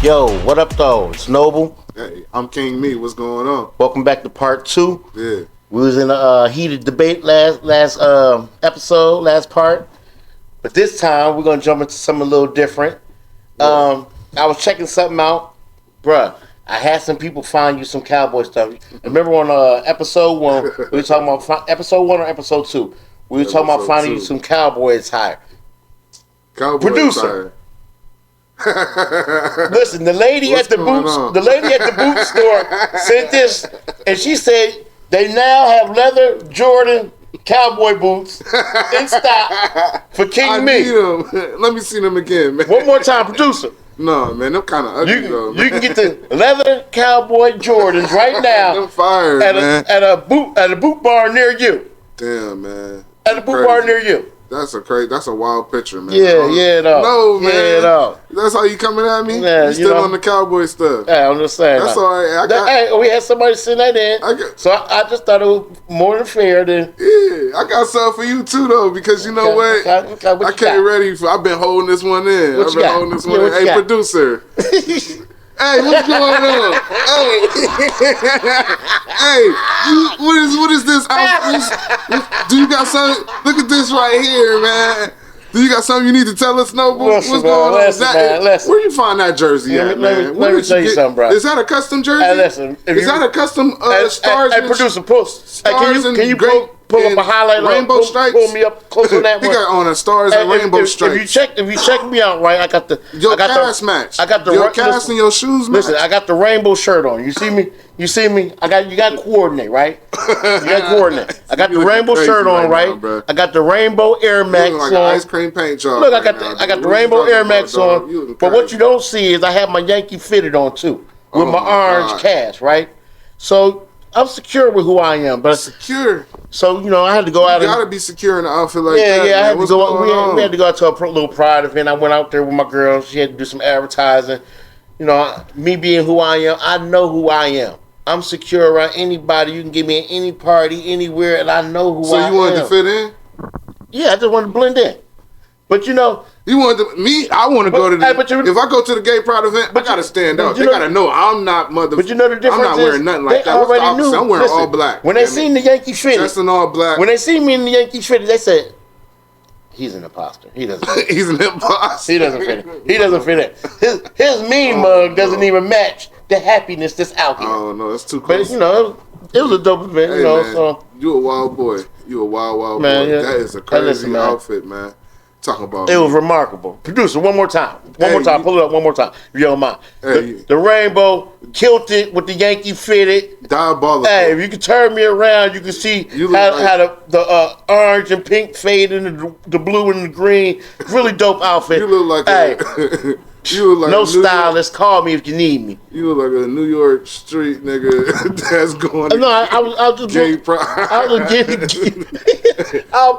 Yo, what up though? It's Noble. Hey, I'm King Me. What's going on? Welcome back to part 2. Yeah. We was in a heated debate last episode, last part. But this time we're gonna jump into something a little different. I was checking something out, bruh. I had some people find you some cowboy stuff. Remember on episode 1, we were talking about episode 1 or episode 2. We were talking about finding you some cowboy attire. Cowboy Producer. attire. Listen, the lady at the boot store sent this, and she said they now have leather Jordan cowboy boots in stock for King Me. Need them. Let me see them again, man. One more time, producer. No, man, them kind of ugly though. You can get the leather cowboy Jordans right now them fire, man. at a boot bar near you. Damn, man. At a boot bar near you. That's a wild picture, man. Yeah, though. No, man. Yeah, though. That's how you coming at me? Yeah, you still on the cowboy stuff. Yeah, I'm just saying. That's all right. We had somebody send that in. So I just thought it was more than fair than. Yeah, I got something for you too, though, because you know what? I can't ready for. I've been holding this one in. Hey, producer. Hey, what's going on? Hey, what is this outfit? Do you got something? Look at this right here, man. Do you got something you need to tell us, Noble? What's going on? Where you find that jersey at, man? Let me tell you something, bro. Is that a custom jersey? Is that a custom stars? Hey, producer, can you pull up a highlight? Rainbow stripes? Pull me up close on that one. He got on a stars and rainbow stripes. If you check me out right, I got the cast match. I got your cast and your shoes match. Listen, I got the rainbow shirt on. You see me? You got to coordinate, right? You got to coordinate. I got the rainbow shirt on, right? I got the rainbow Air Max on. Ice cream paint job. Look, I got the rainbow Air Max on. But what you don't see is I have my Yankee fitted on too, with my orange cast, right? So I'm secure with who I am, but secure. So I had to go out. You gotta be secure in an outfit like that. Yeah, I had to go. We had to go out to a little pride event. I went out there with my girl. She had to do some advertising. Me being who I am, I know who I am. I'm secure around anybody. You can get me at any party, anywhere, and I know who I am. So you wanted to fit in? Yeah, I just wanted to blend in. But you wanted to, I want to go to if I go to the gay pride event, I gotta stand out. They gotta know I'm not But the difference I'm not wearing nothing like that. Already knew. I'm wearing all black. When they seen the Yankee fitted, just in all black. When they seen me in the Yankee fitted, they said, he's an imposter. He doesn't fit it. He's an imposter. He doesn't fit it. He doesn't fit it. His mean mug doesn't even match the happiness that's out here. Oh no, that's too close. But it was a dope event. Hey, man, so you a wild boy. You a wild man, boy. Yeah. That is a crazy outfit, man. Talking about it was remarkable. Producer, one more time. Pull it up one more time. If you don't mind. The rainbow kilted with the Yankee fitted. Diabolical. Hey, if you can turn me around, you can see how the orange and pink fade into the blue and the green. Really dope outfit. You look like you look like no stylist. Call me if you need me. You look like a New York street nigga that's going. No, I was just gay pride. I was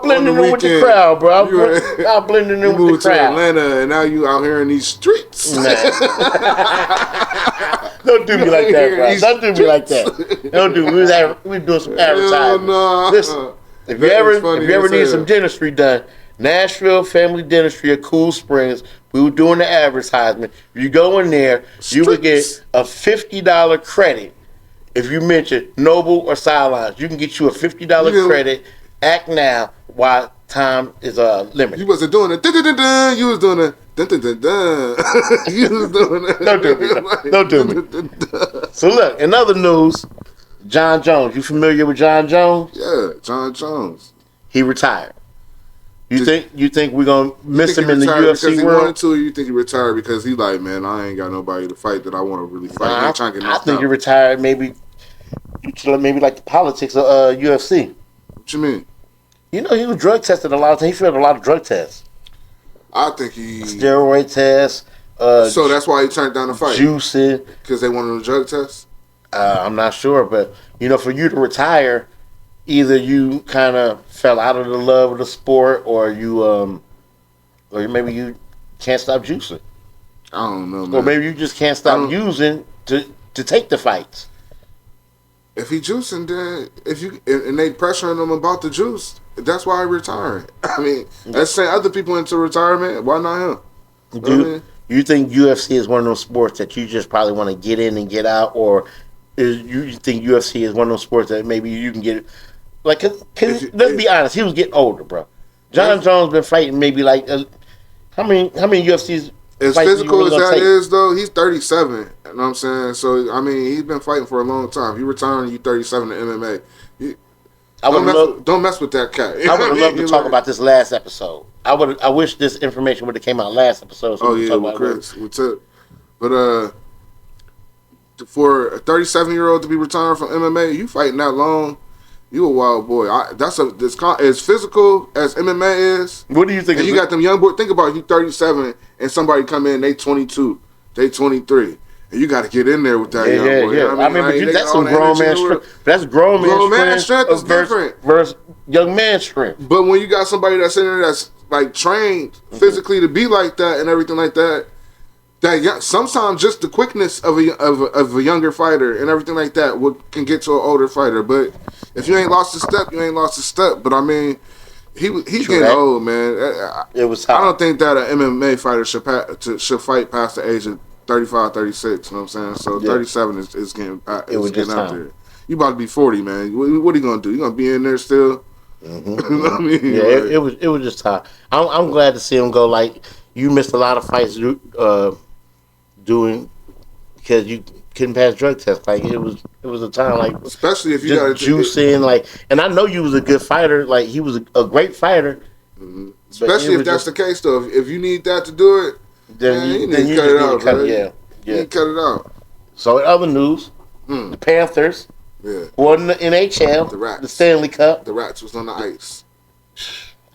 blending in with the crowd, bro. I was blending in with the crowd. You moved to Atlanta and now you out here in these streets. Nah. Don't do me like that, bro. Don't do me like that. Don't do me. We doing some advertising. No. Listen, if you ever need some dentistry done, Nashville Family Dentistry at Cool Springs. We were doing the advertisement. If you go in there, you would get a $50 credit. If you mention Noble or Sidelinez, you can get you a $50 credit. Act now while time is limited. You wasn't doing it. You was doing it. You was doing it. Don't do me. So look, in other news, John Jones. You familiar with John Jones? Yeah, John Jones. He retired. You think we're gonna miss him in the UFC because he world? Wanted to, or you think he retired because he like, man, I ain't got nobody to fight that I want to really fight. I think he retired maybe like the politics of UFC. What you mean? He was drug tested a lot of times. He failed a lot of drug tests. I think he steroid tests. So that's why he turned down the fight. Juicing because they wanted a drug test. I'm not sure, but for you to retire. Either you kind of fell out of the love of the sport, or maybe you can't stop juicing. I don't know, man. Or maybe you just can't stop using to take the fights. If he juicing, then and they pressuring him about the juice, that's why he retired. I mean, let's say other people into retirement. Why not him? You think UFC is one of those sports that you just probably want to get in and get out, or you think UFC is one of those sports that maybe you can get like? Cause let's be honest, he was getting older, bro. John Jones been fighting maybe like how many UFCs? As physical as that is, though, he's 37. You know what I'm saying? So I mean, he's been fighting for a long time. You retiring, you 37 to MMA. Don't mess with that cat. I would have loved to talk about this last episode. I wish this information would have came out last episode. So with Chris, we took. But for a 37-year-old to be retiring from MMA, you fighting that long, you a wild boy. As physical as MMA is. What do you think? And you got them young boys. Think about it, you 37 and somebody come in, they 22, they 23. And you got to get in there with that young boy. Yeah. I mean, but that's some grown man strength. That's grown man strength is different versus young man strength. But when you got somebody that's in there that's like trained physically to be like that and everything like that, sometimes just the quickness of a younger fighter and everything like that can get to an older fighter. But if you ain't lost a step, you ain't lost a step. But I mean, he's getting old, man. It was. I don't think that an MMA fighter should fight past the age of 35, 36, you know what I'm saying? So 37 is getting out there. You about to be 40, man. What are you going to do? You going to be in there still? Mm-hmm. You know what I mean? Yeah, it was just time. I'm glad to see him go. Like, you missed a lot of fights doing because you couldn't pass drug tests. Like, it was a time, like, especially if you got juicing, like, and I know you was a good fighter. Like, he was a great fighter. Mm-hmm. Especially if that's the case, though. If you need that to do it, then you need to cut it out, bro. You need to cut it out. So in other news, the Panthers won the NHL, the Rats, the Stanley Cup. The Rats was on the ice.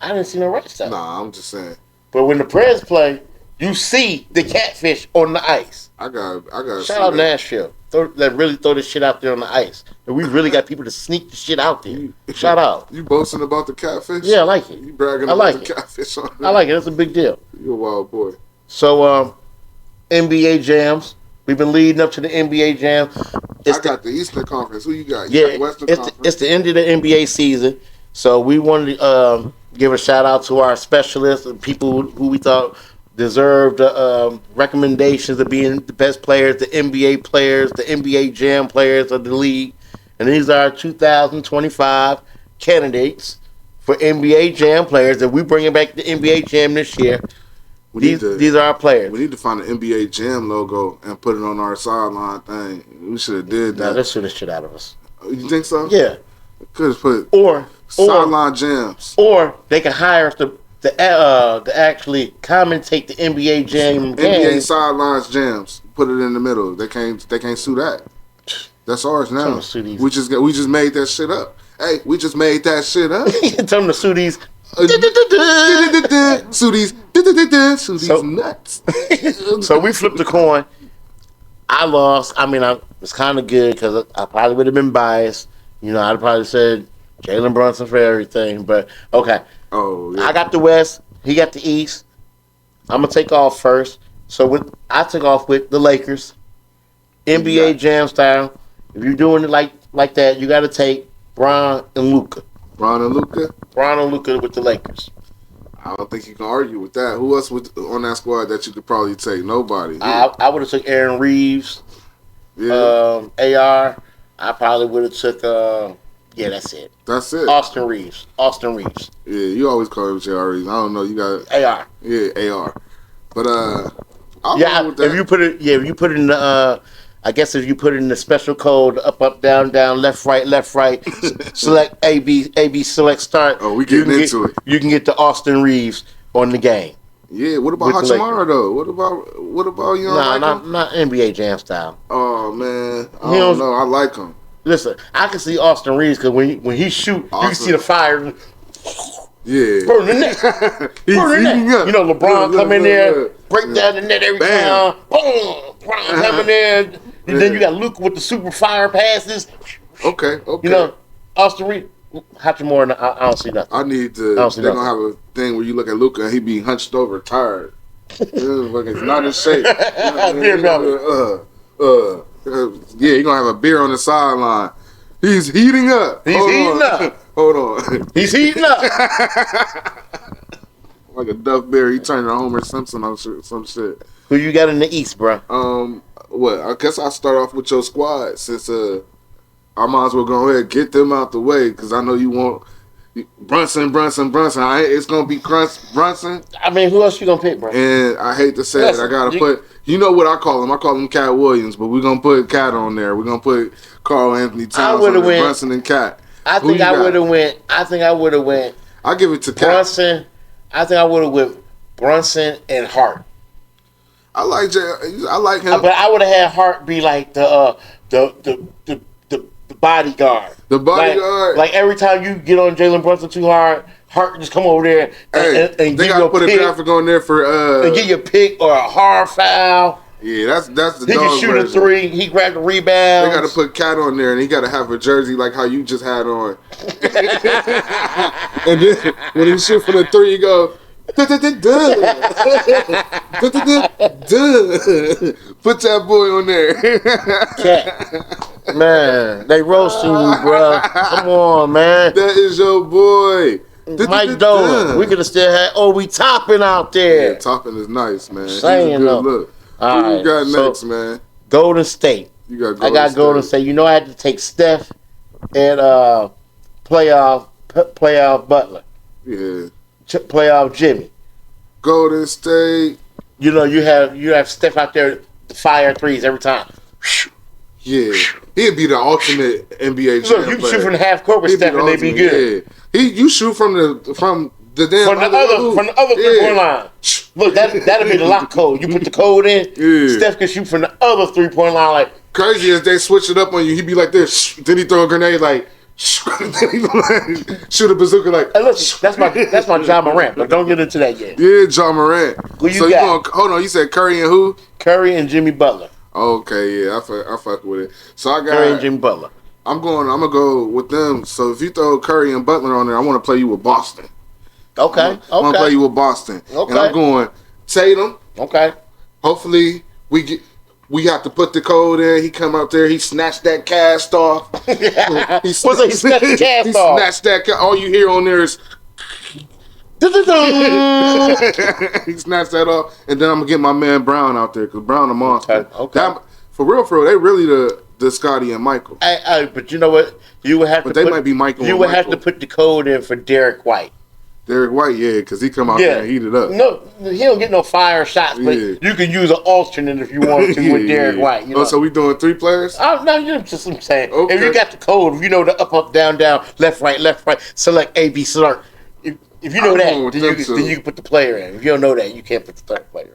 I didn't see no Rats out. Nah, I'm just saying. But when the Preds play, you see the catfish on the ice. I got. Shout out Nashville. That really throw this shit out there on the ice. And we really got people to sneak the shit out there. Shout out. You boasting about the catfish? Yeah, I like it. You bragging about the catfish on there? I like it. It's a big deal. You're a wild boy. So, NBA jams. We've been leading up to the NBA jam. I got the Eastern Conference. Who you got? You got Western Conference. It's the end of the NBA season. So we wanted to give a shout out to our specialists and people who we thought deserved recommendations of being the best players, the NBA players, the NBA jam players of the league. And these are our 2025 candidates for NBA jam players. If we bringing back the NBA jam this year, these are our players. We need to find an NBA Jam logo and put it on our sideline thing. We should have did that. Nah, let's shoot the shit out of us. You think so? Yeah. Could have put sideline jams. Or they can hire us to actually commentate the NBA Jam game. NBA sidelines jams. Put it in the middle. They can't sue that. That's ours now. We just made that shit up. Hey, we just made that shit up. Tell them to sue these. Sue these nuts. So we flipped the coin. I lost. I mean, it's kind of good because I probably would have been biased. You know, I'd probably said Jalen Brunson for everything. But okay. Oh, yeah. I got the West. He got the East. I'm gonna take off first. So I took off with the Lakers. NBA Jam style. If you're doing it like that, you got to take Bron and Luka. Bron and Luka with the Lakers. I don't think you can argue with that. Who else on that squad that you could probably take? Nobody. I would have took Aaron Reeves. Yeah. AR. I probably would have took. That's it. That's it. Austin Reeves. Yeah, you always call him J.R. Reeves. I don't know. You got AR. Yeah, AR. But if you put it in the. I guess if you put it in the special code, up, down, left, right, select AB, select start. Oh, we getting into it. You can get the Austin Reeves on the game. Yeah, what about Hachimura though? What about you? Not NBA Jam style. Oh man, I don't know. I like him. Listen, I can see Austin Reeves because when he shoot, you can see the fire. Yeah, burn the net. You know, LeBron come in there, break down the net every time. Boom, LeBron coming in. And then you got Luka with the super fire passes. Okay. You know, Austin Reeves, Hachimura, I don't see nothing. They're going to have a thing where you look at Luka and he be hunched over, tired. He's not in shape. You're going to have a beer on the sideline. He's heating up. Hold on. He's heating up. like a Duff Bear. He turned into Homer Simpson on some shit. Who you got in the East, bro? What? I guess I'll start off with your squad since I might as well go ahead and get them out the way because I know you want Brunson. It's gonna be Brunson. I mean, who else you gonna pick, bro? And I hate to say it, I gotta put. You know what I call him? I call him Cat Williams, but we're gonna put Cat on there. We're gonna put Carl Anthony Towns on there, Brunson and Cat. I think I would have went. I'll give it to Brunson. I think I would have went Brunson and Hart. I like him, but I would have had Hart be like the bodyguard. The bodyguard. Like every time you get on Jalen Brunson too hard, Hart just come over there and they gotta put a graphic on there for and get you a pick or a hard foul. Yeah, that's the he can shoot a three. He grabbed the rebound. They got to put Cat on there, and he got to have a jersey like how you just had on. And then when he shoot for the three, you go. Put that boy on there. Cat. Man, they roasting you, bro. Come on, man. That is your boy. Mike Dolan. We could have still had Obi Toppin out there. Yeah, Toppin is nice, man. Saying He's a good look. All Who you got next, man? Golden State. I got Golden State. You know I had to take Steph and playoff Butler. Yeah. Playoff Jimmy. Golden State. You know you have Steph out there fire threes every time. Yeah. He'd be the ultimate NBA champ. Look, you can shoot from the half court with Steph and they be good. Yeah. You shoot from the damn from the other 3-point line. Look, that'll be the lock code. You put the code in. Yeah. Steph can shoot from the other 3-point line. Like crazy as they switch it up on you, he'd be like this. Then he throw a grenade like. Then he shoot a bazooka like. Hey, listen, that's my John Morant. But don't get into that yet. Yeah, John Morant. Who you got? Hold on. You said Curry and who? Curry and Jimmy Butler. Okay, yeah, I fuck with it. So I got Curry and Jimmy Butler. I'm gonna go with them. So if you throw Curry and Butler on there, I want to play you with Boston. Okay. I'm gonna play you with Boston. Okay. And I'm going Tatum. Okay. Hopefully we have to put the code in. He come out there. He snatched that cast off. He snatched the cast off. He snatched that. All you hear on there is. He snatched that off, and then I'm gonna get my man Brown out there because Brown a monster. Okay. For real, they really the Scotty and Michael. But you know what? You would have but they might be Michael. You would have to put the code in for Derek White. Derek White, yeah, because he come out there and heat it up. No, he don't get no fire shots, but you can use an alternate if you want to with Derek White. You know? So we doing 3 players? No, you know just what I'm saying. Okay. If you got the code, if you know the up, down, left, right, select A, B, select. If you know that, then you can put the player in. If you don't know that, you can't put the third player in.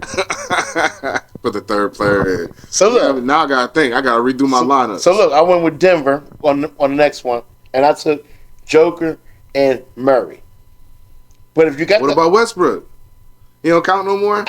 Put the third player in. So look, now I gotta think. I gotta redo my lineup. So look, I went with Denver on the next one, and I took Joker and Murray. But if you got what about Westbrook? He don't count no more.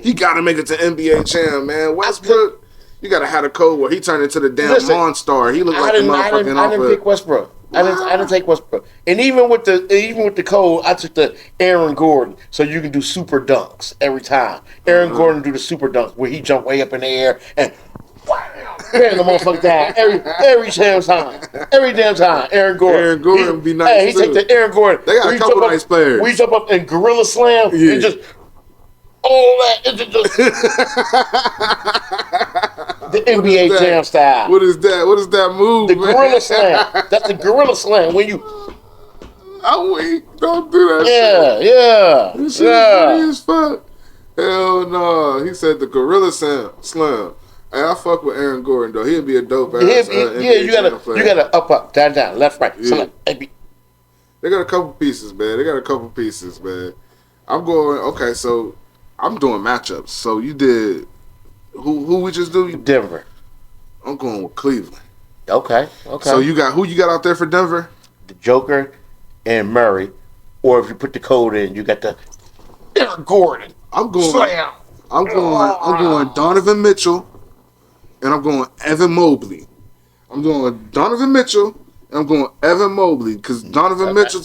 He gotta make it to NBA champ, man. Westbrook, you gotta have a code where he turned into the damn Monstar. He looked like the motherfucking. I didn't pick Westbrook. I didn't take Westbrook. And even with the code, I took the Aaron Gordon, so you can do super dunks every time. Aaron Gordon do the super dunk where he jump way up in the air and bam the motherfucker down every damn time. Every damn time. Aaron Gordon would be nice. Hey, he take the Aaron Gordon. They got a couple nice players. We jump up and gorilla slam and just all that. It's just the NBA Jam style. What is that? What is that move? The gorilla slam. That's the gorilla slam when you. Oh wait! Don't do that. Shit. This shit is funny as fuck. Hell no! He said the gorilla slam. Hey, I fuck with Aaron Gordon though. He'd be a dope ass. You gotta up, down, left, right. Yeah. They got a couple pieces, man. I'm going. Okay, so I'm doing matchups. So you did. Who we just do? Denver. I'm going with Cleveland. Okay. So you got who you got out there for Denver? The Joker and Murray, or if you put the code in, you got the Aaron Gordon. I'm going Donovan Mitchell, and I'm going Evan Mobley. I'm going Donovan Mitchell, and I'm going Evan Mobley because Donovan Mitchell,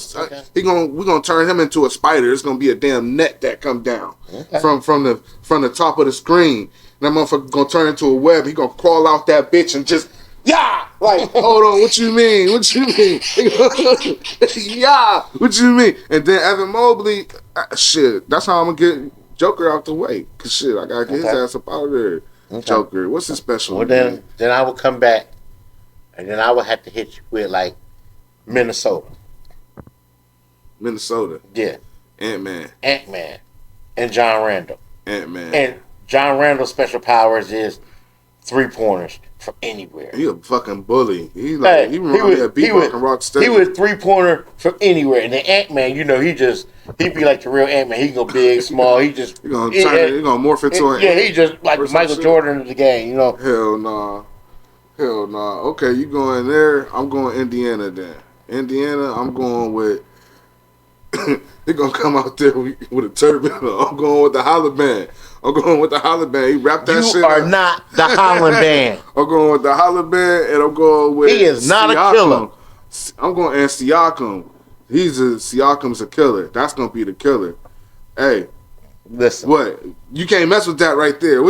we're gonna turn him into a spider. It's gonna be a damn net that come down from the top of the screen. And that motherfucker gonna turn into a web. He gonna crawl out that bitch and just like hold on. What you mean? Yeah. What you mean? And then Evan Mobley, Shit, that's how I'm gonna get Joker out the way. Cause shit, I gotta get his ass up out of there. Okay. Joker, what's his special? Well, then I would come back, and then I would have to hit you with like Minnesota. Yeah. Ant-Man, and John Randall. Ant-Man. And John Randall's special powers is 3-pointers from anywhere. He a fucking bully. He reminds me of B-Rock and Rocksteady. He was 3-pointer from anywhere. And then Ant-Man, he be like the real Ant-Man. He go big, small. He gonna morph into an he just like Michael Jordan of the game. Hell nah. Okay, you going there? I'm going Indiana then. Indiana, I'm going with. He gonna come out there with a turban. I'm going with the Holland Band. He wrapped that shit. You are not the Holland Band. I'm going with the Holland Band, and I'm going with. He is not Siakam. A killer. I'm going and Siakam. Siakam's a killer. That's gonna be the killer. Hey, listen. What? You can't mess with that right there.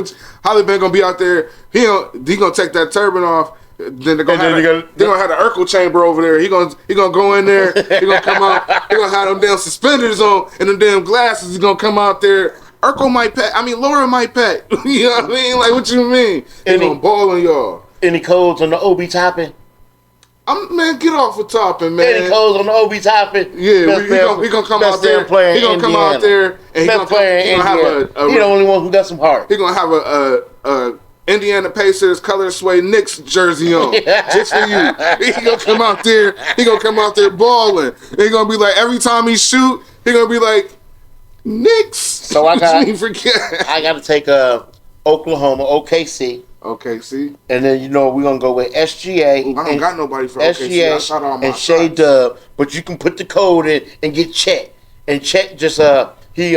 Holland Band gonna be out there. He gonna take that turban off. Then they're gonna have the Urkel chamber over there. He gonna go in there. He gonna come out. He gonna have them damn suspenders on and them damn glasses. He's gonna come out there. Urkel might pet. Laura might pet. You know what I mean? Like, what you mean? He gonna ball on y'all. Any codes on the OB Toppin? Man, get off of Toppin, man. Any codes on the OB Toppin? Yeah, he gonna come out there. He gonna come out there and he gonna have he the only one who got some heart. He gonna have a Indiana Pacers color suede Knicks jersey on just for you. He gonna come out there. He gonna come out there balling. He gonna be like, every time he shoot, he gonna be like, Knicks. So I got to take Oklahoma, OKC. And then we're gonna go with SGA. Ooh, I don't got nobody for OKC. I shot all my shots. Shea Dub, but you can put the code in and get Chet. And Chet just he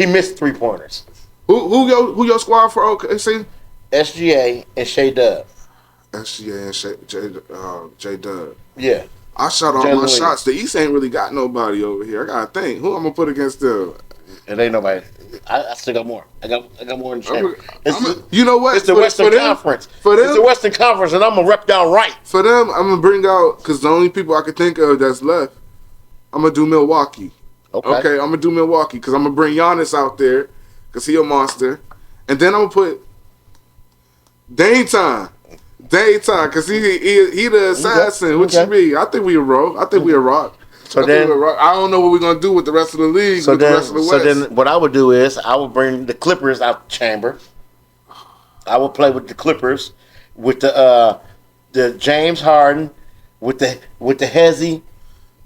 missed 3-pointers. Who your squad for OKC? SGA and Shea Dub. SGA and J Dub. Yeah. I shot all my shots. The East ain't really got nobody over here. I gotta think. Who I'm gonna put against them? It ain't nobody. I still got more. I got more in the chamber. You know what? It's the Western Conference. It's the Western Conference, and I'm gonna rep down right. For them, I'm gonna bring out, because the only people I can think of that's left, I'm gonna do Milwaukee. Okay, I'm gonna do Milwaukee because I'm gonna bring Giannis out there because he a monster, and then I'm gonna put Daytime, because he the assassin. What you mean? I think we a roll. I think we a rock. So then, I don't know what we're gonna do with the rest of the league. The rest of the West. So then, what I would do is I would bring the Clippers out the chamber. I would play with the Clippers, with the James Harden, with the Hezzy,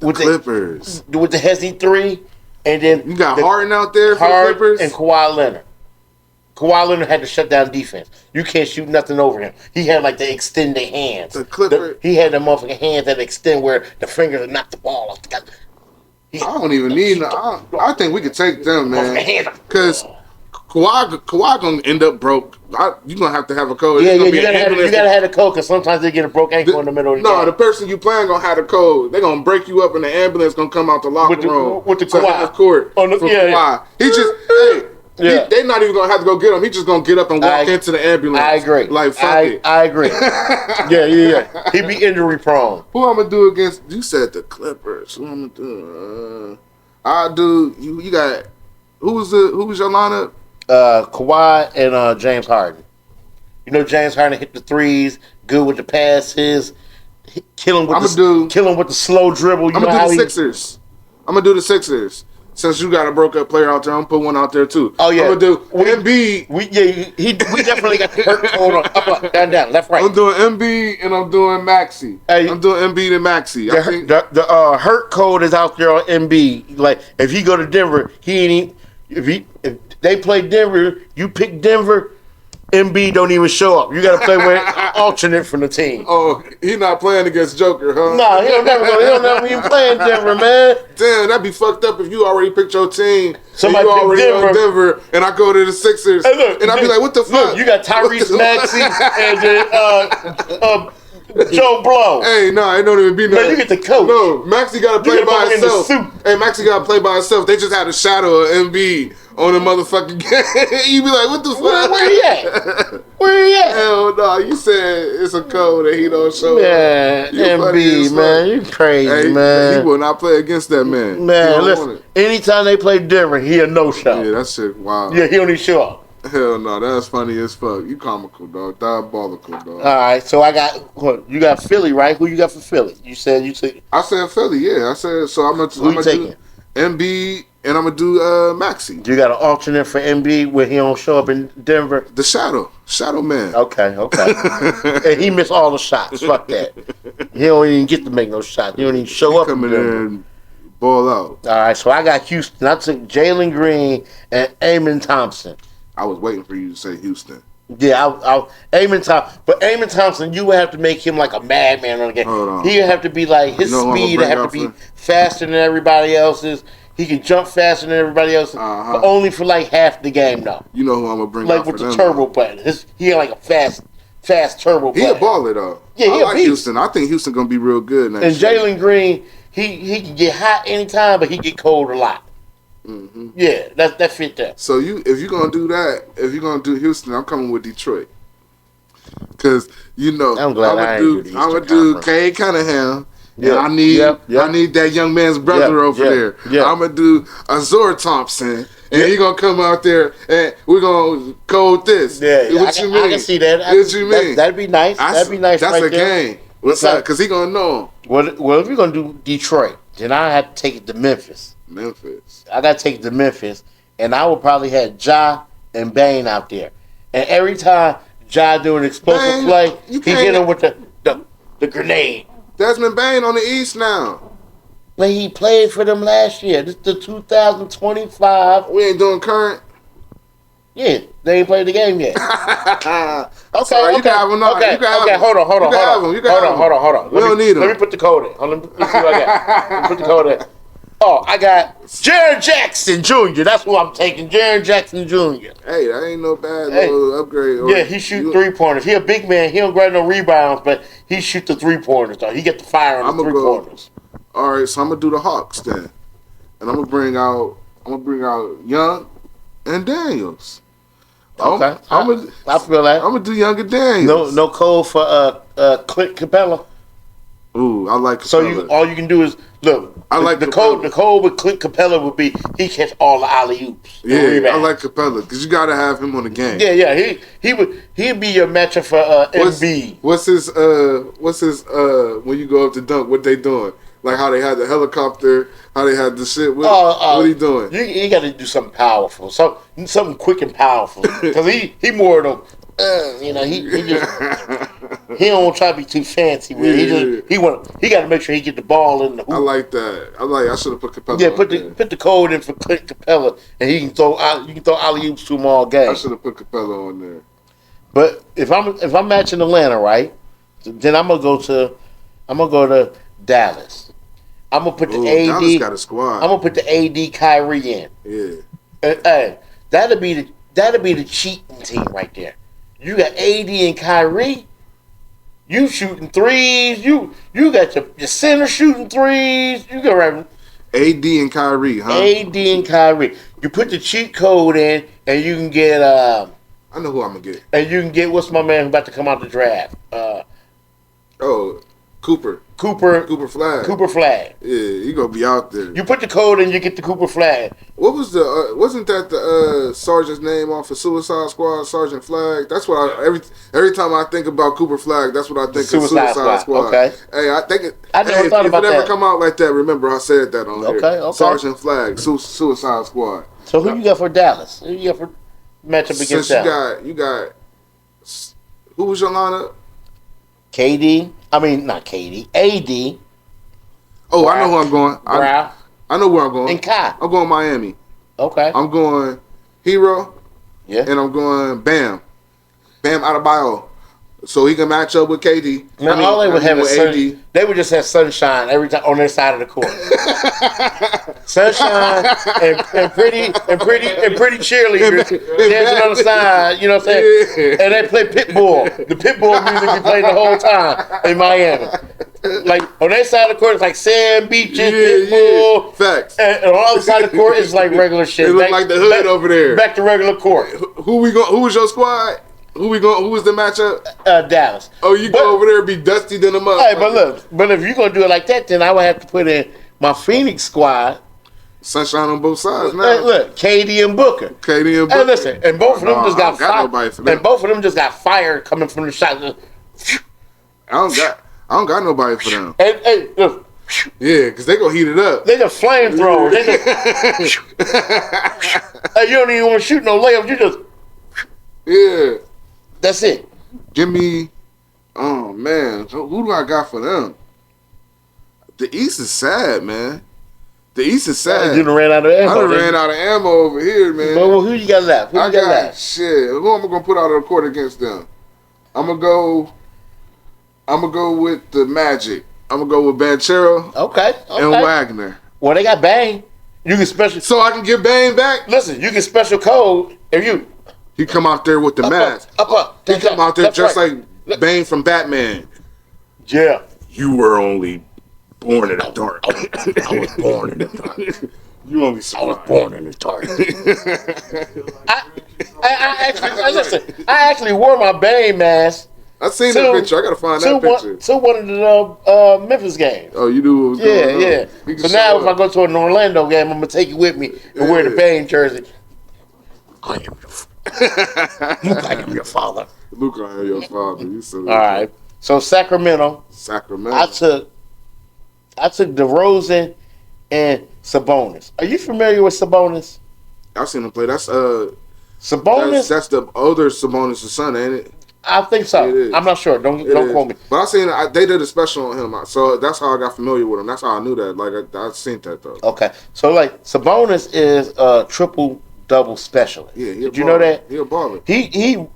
with Clippers, with the Hezzy 3, and then you got Harden out there for the Clippers and Kawhi Leonard. Kawhi Leonard had to shut down defense. You can't shoot nothing over him. He had like the extended hands. The Clipper. He had the motherfucking hands that extend where the fingers would knock the ball off. I don't even need. I think we could take them, man. Because Kawhi gonna end up broke. You gonna have to have a code. Yeah, you gotta have a code because sometimes they get a broke ankle in the middle of the game. The person you playing gonna have a code. They gonna break you up and the ambulance gonna come out the locker room with the Kawhi court. Kawhi. He just they're not even gonna have to go get him. He just gonna get up and walk into the ambulance. I agree. Like fuck it. I agree. Yeah. He be injury prone. Who I'm gonna do against? You said the Clippers. Who I'm gonna do? I do. You got who was your lineup? Kawhi and James Harden. James Harden hit the threes, good with the passes, kill him with the slow dribble. I'm gonna do the Sixers. I'm gonna do the Sixers. Since you got a broke up player out there, I'm gonna put one out there too. Oh yeah, I'm gonna do Embiid. We definitely got the hurt hold on up, down, left, right. I'm doing Embiid and I'm doing Maxey. I'm doing Embiid and Maxey. The hurt code is out there on Embiid. Like if he go to Denver, if they play Denver, you pick Denver. Embiid don't even show up. You got to play with an alternate from the team. Oh, he not playing against Joker, huh? Nah, he don't never even play in Denver, man. Damn, that'd be fucked up if you already picked your team. Somebody and you already Denver. on Denver, and I go to the Sixers, and I'd be like, what the fuck? Look, you got Tyrese Maxey and Joe Blow. Hey, no, it don't even be no. Man, you get the coach. No, Maxey got to play by himself. Hey, Maxey got to play by himself. They just had a shadow of Embiid on the motherfucking game. You be like, what the fuck? Where he at? Hell no, you said it's a code that he don't show. Yeah, MB, man, you crazy, man. He will not play against that man. Man, listen, anytime they play Denver, he a no-show. Yeah, that shit wild. Yeah, he don't even show up. Hell no, that's funny as fuck. You comical, dog. Diabolical, dog. All right, so you got Philly, right? Who you got for Philly? You said you took. I said Philly, yeah. I said so. I'm gonna do MB and I'm gonna do Maxey. You got an alternate for MB where he don't show up in Denver. The Shadow Man. Okay. And he missed all the shots. Fuck that. He don't even get to make no shots. He don't even show up. Coming in and ball out. All right, so I got Houston. I took Jalen Green and Amon Thompson. I was waiting for you to say Houston. Yeah, Amon Thompson. But Amon Thompson, you would have to make him like a madman on the game. Hold on. He would have to be like, his speed would have to be faster than everybody else's. He can jump faster than everybody else, but only for like half the game, though. You know who I'm going to bring like out with for the them, turbo button. He had like a fast turbo button. He a baller, though. Yeah, I like Houston. I think Houston going to be real good next year. And Jalen Green, he can get hot anytime, but he get cold a lot. Mm-hmm. Yeah, that fit there. So if you're gonna do that, if you're gonna do Houston, I'm coming with Detroit. Cause I'm gonna do Kay Cunningham. Yeah, and I need that young man's brother over there. Yeah. I'm gonna do Azor Thompson, and he gonna come out there and we're gonna code this. Yeah, what you mean? I can see that. What you mean? That'd be nice. That'd be nice. That's a game. What's that? Cause he gonna know him. Well, if we're gonna do Detroit, then I have to take it to Memphis. I gotta take it to Memphis, and I would probably have Ja and Bane out there. And every time Ja do an explosive play, he hit him with the grenade. Desmond Bane on the East now. But he played for them last year. This is the 2025. We ain't doing current. Yeah, they ain't played the game yet. Okay. You can have him. Hold on. We don't need him. Let me put the code in. Let me see what I got. Let me put the code in. Oh, I got Jaren Jackson Jr. That's who I'm taking. Jaren Jackson Jr. Hey, that ain't no bad little upgrade. Yeah, he shoot 3-pointers. He a big man. He don't grab no rebounds, but he shoot the 3-pointers. He get the fire on the 3-pointers. All right, so I'm gonna do the Hawks then, and I'm gonna bring out Young and Daniels. Okay, I feel that. I'm gonna do Young and Daniels. No code for Clint Capella. Ooh, I like Capella. So all you can do is look. I like the code. The code with Clint Capella would be he catch all the alley oops. Yeah, I like Capella because you gotta have him on the game. Yeah. He'd be your matchup for MB. What's his when you go up to dunk? What they doing? Like how they had the helicopter, how they had the shit. What he doing? You got to do something powerful, something quick and powerful. Because he more of them. He just he don't try to be too fancy with it. He got to make sure he get the ball in the hoop. I like that. I should have put Capella. Yeah, put the code in for Clint Capella, and you can throw alley oops to him all game. I should have put Capella on there. But if I'm matching Atlanta, right, then I'm gonna go to Dallas. I'm gonna put the AD. Dallas got a squad. I'm gonna put the AD Kyrie in. Yeah. Hey, that'll be the cheating team right there. You got AD and Kyrie. You shooting threes. You got your center shooting threes. You got right. AD and Kyrie, huh? AD and Kyrie. You put the cheat code in, and you can get. I know who I'm gonna get. And you can get what's my man about to come out the draft? Cooper Flag. Yeah, he gonna be out there. You put the code in, you get the Cooper Flag. What was wasn't that the sergeant's name off of Suicide Squad, Sergeant Flag? That's what every time I think about Cooper Flag, that's what I think of Suicide Squad. Okay. Hey, I think if it ever come out like that, remember I said that on here. Okay. Sergeant Flag, Suicide Squad. So who you got for Dallas? Who you got for matchup against Dallas? You got who was your lineup? KD. I mean, not KD. AD. Oh, Brown. I know who I'm going. I know where I'm going. And Kai. I'm going Miami. Okay. I'm going Hero. Yeah. And I'm going Bam Adebayo. So he can match up with KD. Man, all they would have is AD. They would just have sunshine every time on their side of the court. Sunshine and pretty cheerleaders dancing on the side. You know what I'm saying? Yeah. And they play Pitbull. The Pitbull music we played the whole time in Miami. Like on their side of the court, it's like sand beaches, Pitbull. Yeah. Facts. And on the other side of the court, it's like regular shit. It look like the hood over there. Back to regular court. Who was your squad? Who was the matchup? Dallas. Oh, you go over there and be dusty than a motherfucker. Hey, but if you're gonna do it like that, then I would have to put in my Phoenix squad. Sunshine on both sides now. Hey, look, KD and Booker. Hey, listen, and both of them just got fire. Nobody for them. And both of them just got fire coming from the shot. I don't got nobody for them. Hey, look. Yeah, because they gonna heat it up. They just flamethrower. Hey, you don't even want to shoot no layups. You just That's it. Give me. Oh man, who do I got for them? The East is sad, man. The East is sad. You done ran out of ammo. I done ran out of ammo over here, man. Well, who you got left? Who you got left? Shit. Who am I gonna put out on the court against them? I'm gonna go with the Magic. I'm gonna go with Banchero. Okay. And Wagner. Well, they got Bane. You can special. So I can get Bane back. Listen, you can special code if you. He come out there with the mask. He come out there just like Bane from Batman. Yeah. You were only born in the dark. I was born in the dark. You only I was born in the dark. I actually wore my Bane mask. I seen that picture. I gotta find that picture. To one of the Memphis games. Oh, you knew what was going on. Yeah. So now if I go to an Orlando game, I'm gonna take it with me and wear the Bane jersey. I am your father. Luke, I am your father. You silly. All right. So Sacramento. I took DeRozan and Sabonis. Are you familiar with Sabonis? I've seen him play. That's Sabonis. That's the older Sabonis' son, ain't it? I think so. I'm not sure. Don't quote me. But I seen they did a special on him, so that's how I got familiar with him. That's how I knew that. Like I seen that though. Okay, so like Sabonis is a triple-double specialist. Yeah, did you know that? He a baller.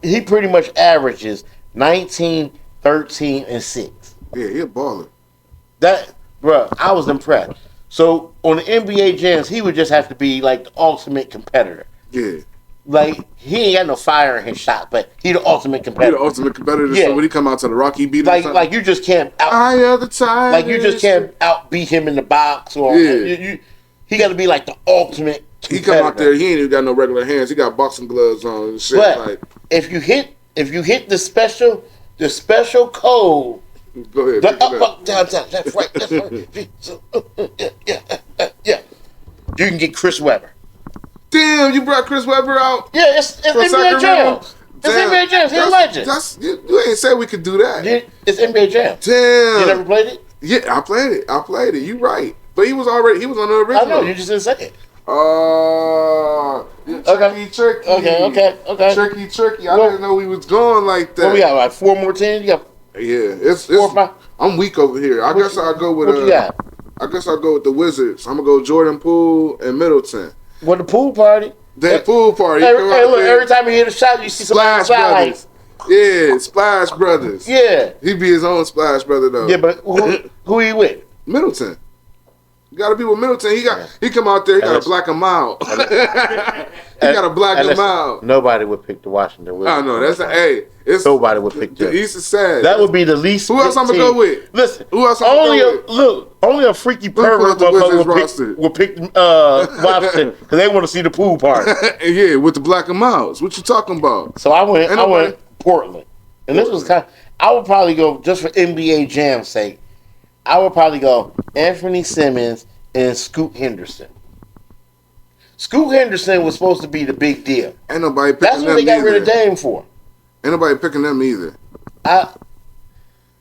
He pretty much averages 19, 13, and 6. Yeah, he a baller. That, bro, I was impressed. So on the NBA jams, he would just have to be like the ultimate competitor. Yeah. Like, he ain't got no fire in his shot, but he the ultimate competitor. He the ultimate competitor. Yeah. So when he come out to the Rocky beat, like you just can't you just can't outbeat him in the box or he got to be like the ultimate competitor. He come out there, he ain't even got no regular hands. He got boxing gloves on and shit. But if you hit the special code. Go ahead. The up, down, left, right. Yeah. You can get Chris Webber. Damn, you brought Chris Webber out? Yeah, it's NBA Jams. It's NBA Jams. He's a legend. You ain't said we could do that. It's NBA Jams. Damn. You never played it? Yeah, I played it. You right. But he was on the original. I know, you just didn't say it. Tricky. Okay. Tricky. I didn't know we was going like that. What we got, like 4 more teams? You got it's 4 or 5? I'm weak over here. I guess I'll go with what you got? I guess I'll go with the Wizards. I'm gonna go Jordan Poole and Middleton. What, the pool party? That pool party. Every time he hit a shot, you see Splash Brothers. Yeah, Splash Brothers. Yeah. He be his own Splash Brother though. Yeah, but who he with? Middleton. You gotta be with Middleton. He come out there, he gotta black him out. Nobody would pick the Washington Wizards. I know, nobody would pick them. The East is sad. That would be the least. Who else I'm gonna go with? Listen, who else I'm gonna go with? Only a freaky pervert will pick Washington because they want to see the pool party. Yeah, with the black and miles. What you talking about? So I went Portland, and this was I would probably go just for NBA Jam's sake. I would probably go Anthony Simmons and Scoot Henderson. Scoot Henderson was supposed to be the big deal. Ain't nobody picking them. That's what they got rid of Dame for. Ain't nobody picking them either.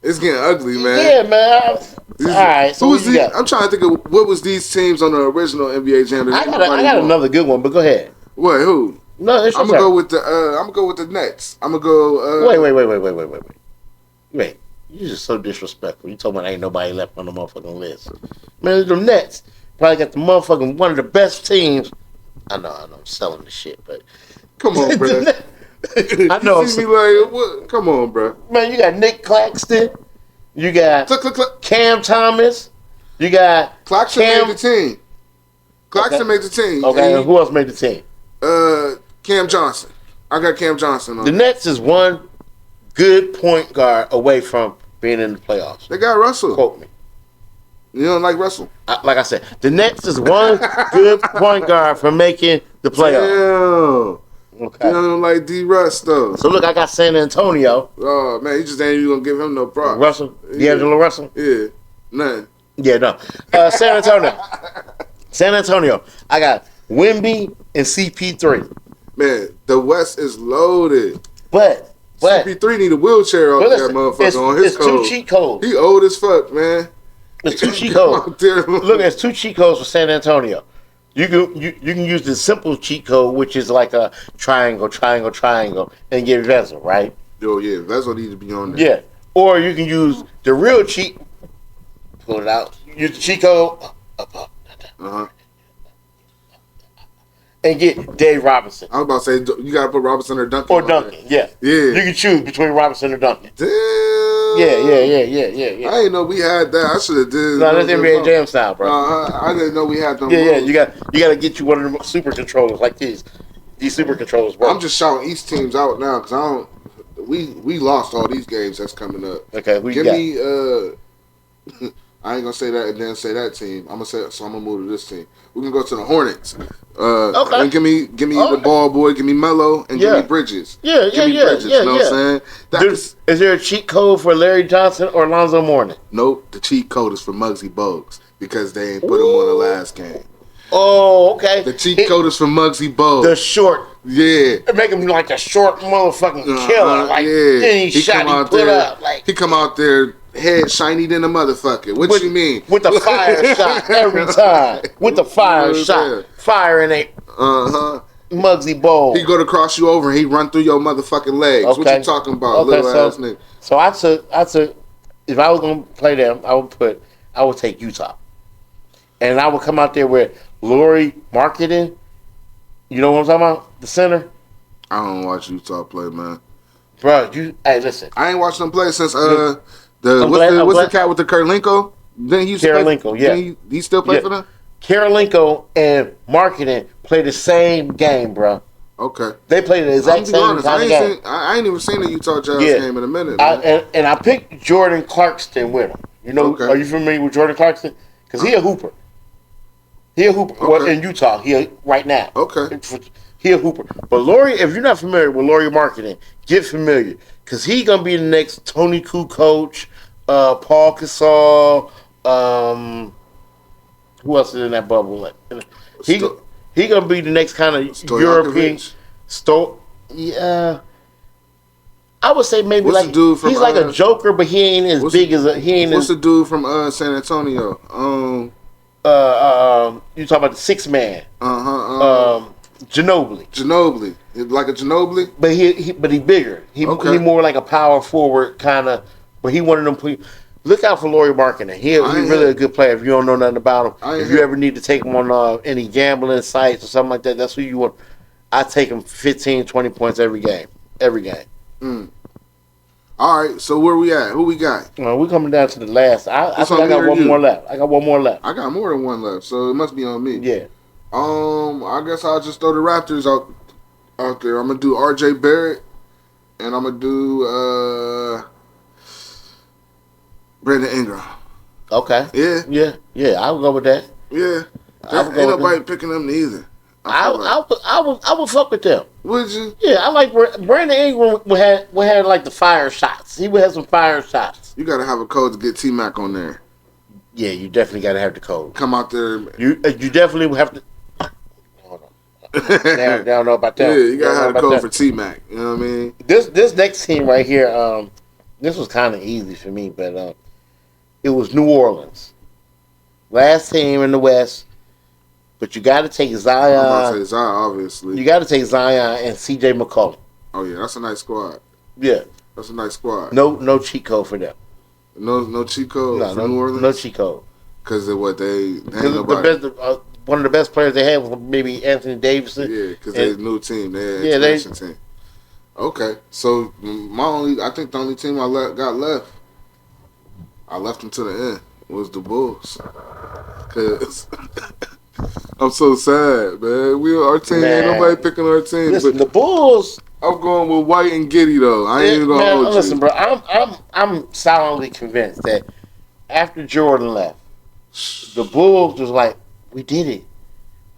It's getting ugly, man. Yeah, man. All right. So I'm trying to think of what was these teams on the original NBA Jam. I got another good one, but go ahead. What? Who? No, I'm gonna go with the Nets. I'm gonna go. Wait. You're just so disrespectful. You told me ain't nobody left on the motherfucking list. Man, the Nets probably got the motherfucking one of the best teams. I know, I'm selling the shit, but come on, bro. I know. You see me like, what? Come on, bro. Man, you got Nick Claxton. You got Cam Thomas. You got Claxton made the team. Claxton made the team. Okay, and who else made the team? Cam Johnson. I got Cam Johnson on. The Nets is one good point guard away from being in the playoffs. They got Russell. Quote me. You don't like Russell? Like I said, the Nets is one good point guard from making the playoffs. Okay. You don't like D. Russ though. So look, I got San Antonio. Oh man, you just ain't even gonna give him no props. Russell, D'Angelo Russell. Yeah, none. Yeah, no. San Antonio. San Antonio. I got Wemby and CP3. Man, the West is loaded. But CP3 need a wheelchair off that motherfucker on his code. It's 2 cheat codes. He old as fuck, man. It's 2 cheat codes. Look, it's 2 cheat codes for San Antonio. You can use the simple cheat code, which is like a triangle, triangle, triangle, and get Vessel, right? Oh yeah, Vessel needs to be on there. Yeah. Or you can use the real cheat. Pull it out. Use the cheat code. And get Dave Robinson. I was about to say you gotta put Robinson or Duncan. Or Duncan, yeah. You can choose between Robinson or Duncan. Damn. Yeah. I didn't know we had that. I should have did. No, that's NBA Jam style, bro. I didn't know we had them. Yeah. You got to get you one of the super controllers like these. These super controllers, bro. I'm just shouting East teams out now because I don't. We lost all these games that's coming up. Okay, give me. I ain't gonna say that and then say that team. I'm gonna move to this team. We can go to the Hornets. Okay. And give me the ball boy. Give me Melo and give me Bridges. Yeah. You know what I'm saying? Is there a cheat code for Larry Johnson or Alonzo Mourning? Nope. The cheat code is for Muggsy Bogues because they ain't put him on the last game. Oh, okay. The cheat code is for Muggsy Bogues. The short. Yeah. Make him like a short motherfucking killer. Like any shot he put up. Like he come out there head shiny than a motherfucker. What you mean? With the fire shot every time. With the fire shot. Fire in it. Muggsy Bogues. He go to cross you over and he run through your motherfucking legs. Okay. What you talking about, little ass nigga? So I took if I was gonna play them, I would take Utah. And I would come out there with Lauri Markkanen. You know what I'm talking about? The center. I don't watch Utah play, man. Bro, hey, listen. I ain't watched them play since what's the cat with the Karolinko? Then he Karolinko, yeah. He still play for them? Karolinko and Markkanen play the same game, bro. Okay. They play the exact same kind of game. I ain't even seen a Utah Jazz game in a minute. And I picked Jordan Clarkson with him. You know, Are you familiar with Jordan Clarkson? Because he a hooper. He a hooper. Okay. Well, in Utah, right now. Okay. He a hooper. But Lauri, if you're not familiar with Lauri Markkanen, get familiar. Because he going to be the next Tony Kukoc, Paul Gasol, who else is in that bubble? He going to be the next kind of European. Yeah. I would say maybe what's like he's like a joker, but he ain't as big as What's the dude from San Antonio? You talking about the 6 man? Ginobili, like a Ginobili, but he bigger. He more like a power forward kind of. But he one of them. Look out for Lauri Markkanen. He's really a good player. If you don't know nothing about him, if you ever need to take him on any gambling sites or something like that, that's who you want. I take him 15, 20 points every game. All right, so where we at? Who we got? We're coming down to the last. I think I got one more left. I got more than one left, so it must be on me. Yeah. I guess I'll just throw the Raptors out there. I'm gonna do R.J. Barrett, and I'm gonna do Brandon Ingram. Okay. Yeah. I'll go with that. Yeah. Ain't nobody picking them neither. I would fuck with them. Would you? Yeah, I like Brandon Ingram. Would have like the fire shots. He would have some fire shots. You gotta have a code to get T-Mac on there. Yeah, you definitely gotta have the code. Come out there. You definitely would have to. Hold on. They don't know about that. Yeah, you gotta have a code for T-Mac. You know what I mean? This next team right here. This was kind of easy for me, but it was New Orleans. Last team in the West. But you got to take Zion. I'm about to say Zion, obviously. You got to take Zion and C.J. McCollum. Oh yeah, that's a nice squad. Yeah, that's a nice squad. No cheat code for them. No cheat code for New Orleans. No cheat code. Because of what they ain't nobody. One of the best players they had was maybe Anthony Davidson. Yeah, because they're a new team. They're an expansion team. Okay, so I think the only team got left. I left them to the end. Was the Bulls. Cause. I'm so sad, man. Our team ain't nobody picking our team. Listen, but the Bulls. I'm going with White and Giddey though. I ain't even gonna hold you. Listen, bro. I'm solidly convinced that after Jordan left, the Bulls was like, we did it.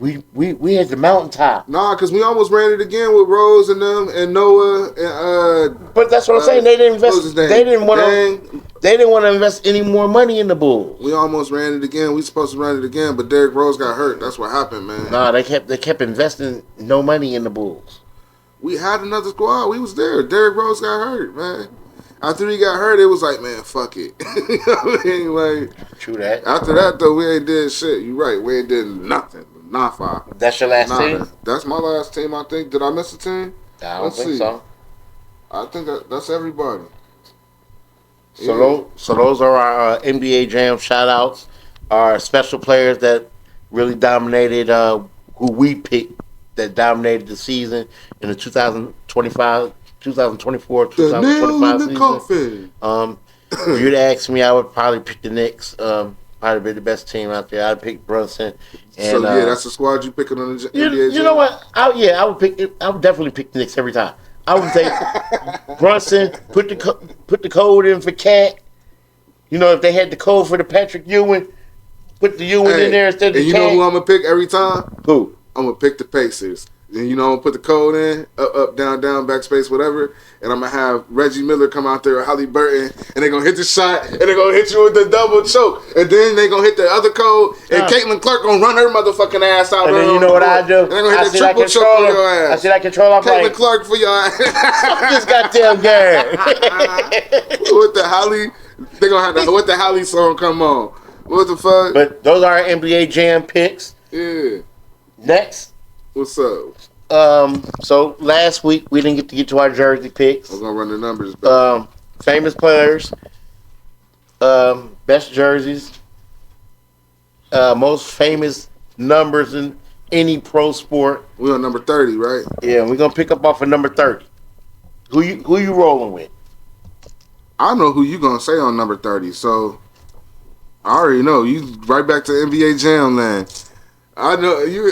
We had the mountaintop. Nah, because we almost ran it again with Rose and them and Noah and But that's what I'm saying. They didn't invest. They didn't want to. They didn't want to invest any more money in the Bulls. We almost ran it again. We supposed to run it again, but Derrick Rose got hurt. That's what happened, man. Nah, they kept investing no money in the Bulls. We had another squad. We was there. Derrick Rose got hurt, man. After he got hurt, it was like, man, fuck it. You know what I mean? Like, true that. After that, though, we ain't did shit. You right. We ain't did nothing. Not five. That's your last team? That's my last team, I think. Did I miss a team? I don't think so. I think that's everybody. So those are our NBA Jam shout-outs. Our special players that really dominated, who we picked, that dominated the season in the 2024, 2025 season. If you'd ask me, I would probably pick the Knicks. Probably be the best team out there. I'd pick Brunson. And, that's the squad you picking on the NBA Jam? You know what? I would pick it. I would definitely pick the Knicks every time. I would take Brunson, put the code in for Cat. You know, if they had the code for the Patrick Ewing, put the Ewing in there instead of the Cat. And you know who I'm going to pick every time? Who? I'm going to pick the Pacers. And you know, I'm going to put the code in, up, down, backspace, whatever. And I'm going to have Reggie Miller come out there with Halliburton. And they're going to hit the shot. And they're going to hit you with the double choke. And then they're going to hit the other code. And Caitlin Clark going to run her motherfucking ass out. And then you know what I do? And they're going to hit the triple choke on your ass. I see that control. I'm Caitlin like, Clark for your ass. Fuck this goddamn game. With the Holly, they're going to have with the Holly song come on. What the fuck? But those are our NBA Jam picks. Yeah. Next. What's up? So last week we didn't get to our jersey picks. I'm gonna run the numbers back. Famous players, best jerseys, most famous numbers in any pro sport. We on number 30, right? Yeah, we're gonna pick up off of number 30. Who you rolling with? I know who you gonna say on number 30, so I already know. You right back to NBA Jam land. I know you.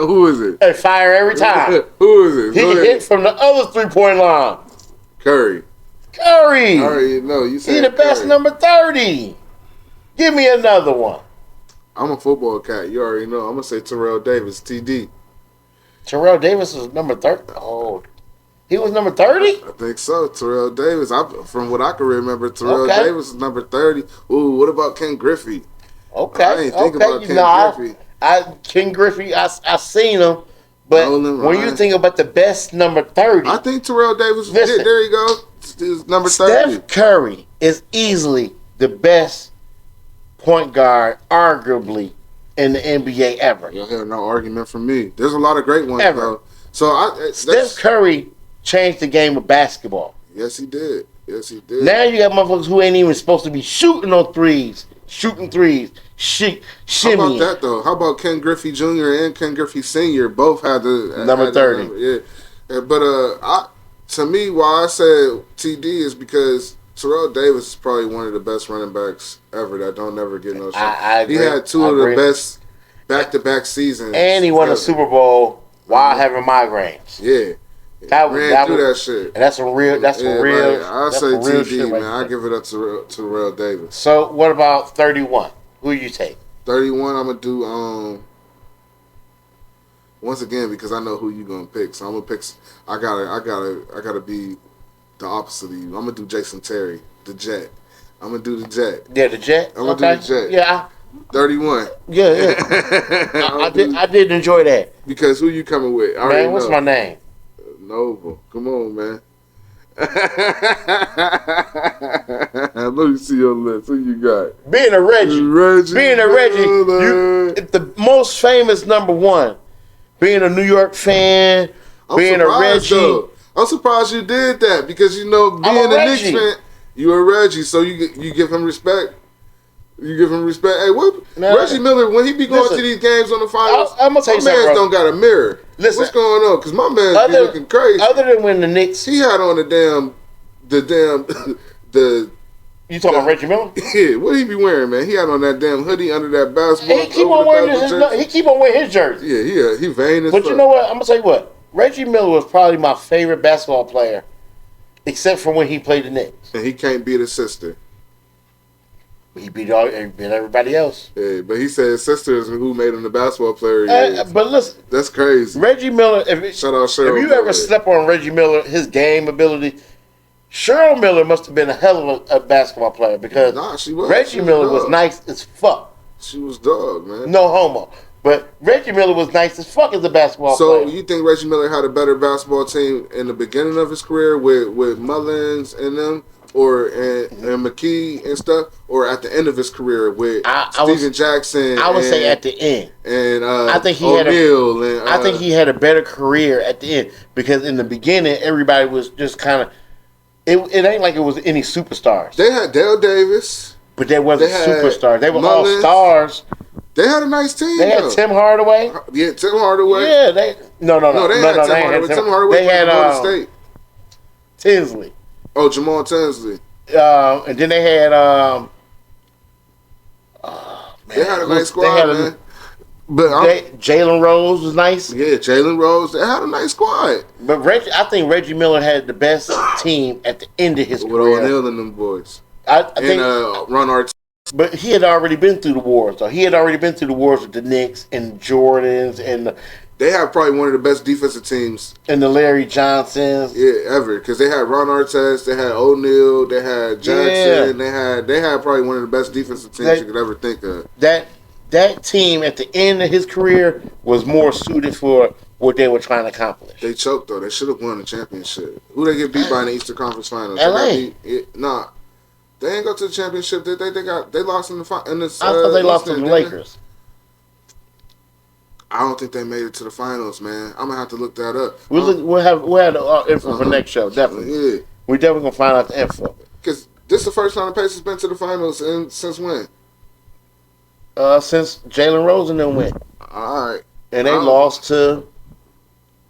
Who is it? Hey, fire every time. Who is it? He hit from the other 3-point line. Curry. I already know. You said he the best number 30. Give me another one. I'm a football cat. You already know. I'm gonna say Terrell Davis, TD. Terrell Davis was number 30. Oh, he was number 30? I think so. Terrell Davis. From what I can remember, Terrell Davis is number 30. Ooh, what about Ken Griffey? Okay. I ain't think about Ken Griffey. Ken Griffey, I seen him, but when you think about the best number 30, I think Terrell Davis. There you go. Is number 30. Steph Curry is easily the best point guard, arguably, in the NBA ever. You'll hear no argument from me. There's a lot of great ones though. So Steph Curry changed the game of basketball. Yes, he did. Now you got motherfuckers who ain't even supposed to be shooting on threes. Shooting threes, shimmy. How about that though? How about Ken Griffey Jr. and Ken Griffey Sr. both had the number 30? Yeah, but to me, why I said TD is because Terrell Davis is probably one of the best running backs ever that don't never get no shot. I agree. He had two of the best back-to-back seasons, and he won a Super Bowl while having migraines. Yeah. Ran through that shit. And that's some real. That's some real. I say TD, man. I give it up to Terrell Davis. So what about 31? Who you take? 31. I'm gonna do once again because I know who you gonna pick. So I'm gonna pick. I gotta be the opposite of you. I'm gonna do Jason Terry, the Jet. I'm gonna do the Jet. Yeah, the Jet. I'm gonna do the Jet. Yeah. 31. Yeah. I did enjoy that. Because who you coming with? Man, what's my name? Nova. Come on, man. Let me see your list. Who you got? Being a Reggie. The most famous number one. Being a New York fan. Being a Reggie. Though. I'm surprised you did that because being a Knicks fan, you a Reggie, so you give him respect. You give him respect. Hey, Reggie Miller, when he be going to these games on the finals, I'm gonna tell you something, bro. Don't got a mirror. Listen, what's going on? Because my man be looking crazy. Other than when the Knicks, he had on the You talking about Reggie Miller? Yeah, what he be wearing, man? He had on that damn hoodie under that basketball. He keep on wearing his jersey. Yeah, he vain as fuck. But you know what? I'm gonna tell you what. Reggie Miller was probably my favorite basketball player, except for when he played the Knicks. And he can't beat his sister. He beat everybody else. Yeah, but he said his sisters who made him the basketball player. But listen, that's crazy. Reggie Miller. Shout out Cheryl. If you ever slept on Reggie Miller, his game ability, Cheryl Miller must have been a hell of a basketball player because Reggie Miller was nice as fuck. She was dog, man. No homo. But Reggie Miller was nice as fuck as a basketball player. So you think Reggie Miller had a better basketball team in the beginning of his career with Mullins and them, or and McKee and stuff, or at the end of his career with Steven Jackson? I would say at the end. And I think he O'Neal I think he had a better career at the end because in the beginning everybody was just kind of. It ain't like it was any superstars. They had Dale Davis, but they wasn't superstars. They were all stars. They had a nice team. They had Tim Hardaway. Yeah, Tim Hardaway. Yeah, they no. They had Tim Hardaway. Tim Hardaway. They had State. Tinsley. Oh, Jamal Tinsley. And then they had they had a nice squad, man. But Jalen Rose was nice. Yeah, Jalen Rose. They had a nice squad. But I think Reggie Miller had the best team at the end of his career. With O'Neal and them boys. I think Ron Artest. But he had already been through the wars, though. He had already been through the wars with the Knicks and Jordans and they have probably one of the best defensive teams. And the Larry Johnsons. Yeah, ever. Because they had Ron Artest, they had O'Neal, they had Jackson, they had probably one of the best defensive teams you could ever think of. That team at the end of his career was more suited for what they were trying to accomplish. They choked though. They should have won the championship. Who they get beat by in the Eastern Conference Finals? LA. Nah. They ain't go to the championship. They lost in the I thought they lost to the Lakers. I don't think they made it to the finals, man. I'm gonna have to look that up. We'll have the info for next show, definitely. Yeah, we're definitely gonna find out the info. Because this is the first time the Pacers been to the finals, and since when? Since Jalen Rose and them went. All right, and they lost to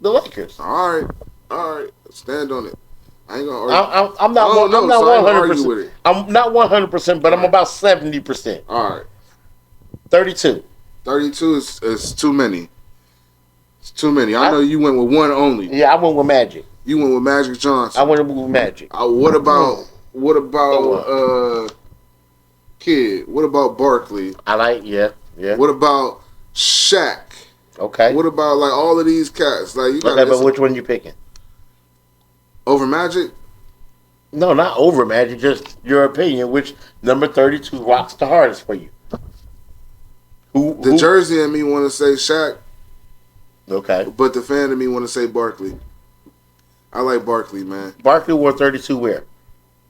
the Lakers. All right, stand on it. I ain't gonna argue. I'm not 100%. I'm not 100%, but I'm about 70%. All right, 32. 32 is too many. It's too many. I know you went with one only. Yeah, I went with Magic. You went with Magic Johnson. I went with Magic. What about Kid? What about Barkley? I like yeah. What about Shaq? Okay. What about like all of these cats? Like you but which one you picking? Over Magic? No, not over Magic. Just your opinion. Which number 32 rocks the hardest for you? The jersey in me want to say Shaq. Okay. But the fan in me want to say Barkley. I like Barkley, man. Barkley wore 32 where?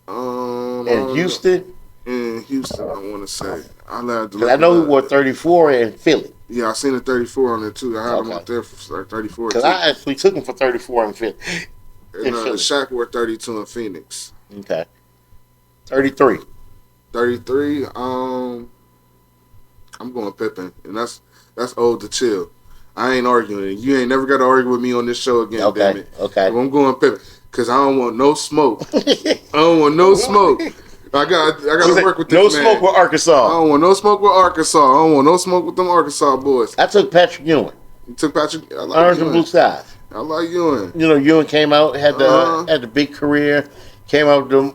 In Houston? In Houston, I want to say. I know he wore 34 in Philly. Yeah, I seen a 34 on there too. I had him up there for 34. Because I actually took him for 34 in Philly. And Shaq wore 32 in Phoenix. Okay. 33. 33. I'm going Pippen, and that's old to chill. I ain't arguing. You ain't never got to argue with me on this show again, damn it. Okay. I'm going Pippen because I don't want no smoke. I don't want no smoke. I got to work with this man. No smoke with Arkansas. I don't want no smoke with Arkansas. I don't want no smoke with them Arkansas boys. I took Patrick Ewing. You took Patrick? I like Orange and Blue Skies. I like Ewing. You know, Ewing came out, had the big career, came out with